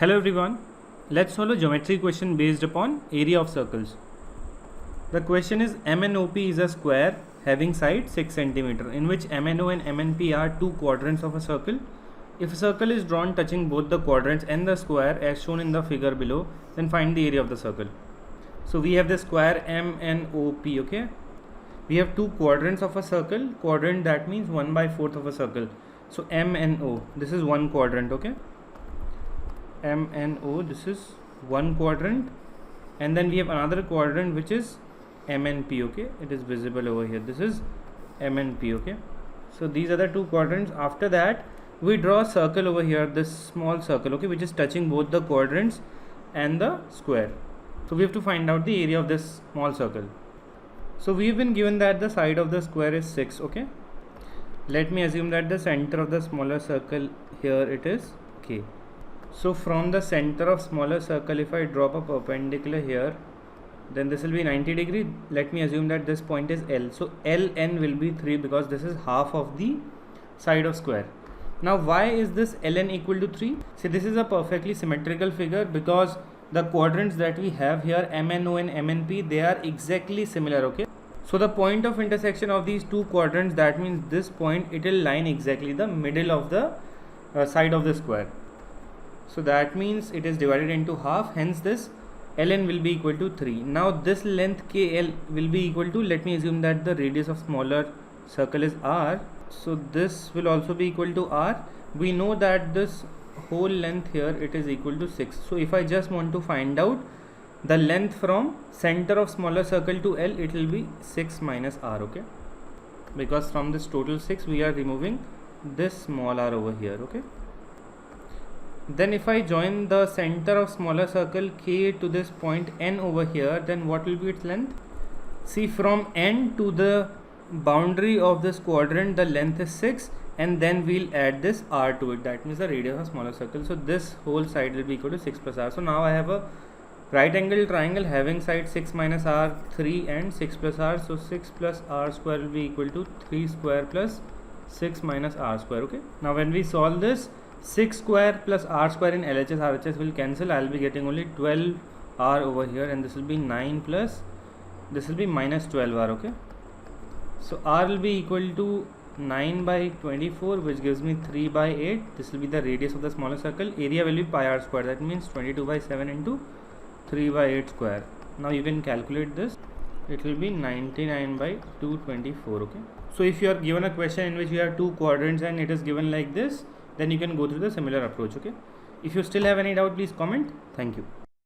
Hello everyone, let's solve a geometry question based upon area of circles. The question is MNOP is a square having side 6 cm in which MNO and MNP are two quadrants of a circle. If a circle is drawn touching both the quadrants and the square as shown in the figure below, then find the area of the circle. So we have the square MNOP, okay? We have two quadrants of a circle. Quadrant, that means 1/4 of a circle. So MNO, this is one quadrant, okay? MNO, this is one quadrant, and then we have another quadrant which is MNP, okay? It is visible over here. This is MNP, okay? So these are the two quadrants. After that, we draw a circle over here, this small circle, okay, which is touching both the quadrants and the square. So we have to find out the area of this small circle. So we've been given that the side of the square is 6, okay? Let me assume that the center of the smaller circle here it is K. So from the center of smaller circle, if I drop a perpendicular here, then this will be 90 degree. Let me assume that this point is L. So Ln will be 3 because this is half of the side of square. Now why is this Ln equal to 3? See, this is a perfectly symmetrical figure because the quadrants that we have here, MNO and MNP, they are exactly similar, okay? So the point of intersection of these two quadrants, that means this point, it will line exactly the middle of the side of the square. So that means it is divided into half, hence this Ln will be equal to 3. Now this length KL will be equal to, let me assume that the radius of smaller circle is R. So this will also be equal to R. We know that this whole length here, it is equal to 6. So if I just want to find out the length from center of smaller circle to L, it will be 6 minus R, okay? Because from this total 6, we are removing this small r over here, okay? Then if I join the center of smaller circle K to this point N over here, then what will be its length? See, from N to the boundary of this quadrant, the length is 6, and then we'll add this R to it. That means the radius of smaller circle. So this whole side will be equal to 6 plus R. So now I have a right angle triangle having side 6 minus R, 3 and 6 plus R. So 6 plus R square will be equal to 3 square plus 6 minus R square, okay? Now when we solve this, 6 square plus R square in LHS, RHS will cancel. I will be getting only 12 R over here, and this will be 9 plus, this will be minus 12 R, okay? So R will be equal to 9 by 24, which gives me 3 by 8. This will be the radius of the smaller circle. Area will be pi R square, that means 22 by 7 into 3 by 8 square. Now you can calculate this. It will be 99 by 224, okay? So if you are given a question in which you have two quadrants and it is given like this, then you can go through the similar approach, okay? If you still have any doubt, please comment. Thank you.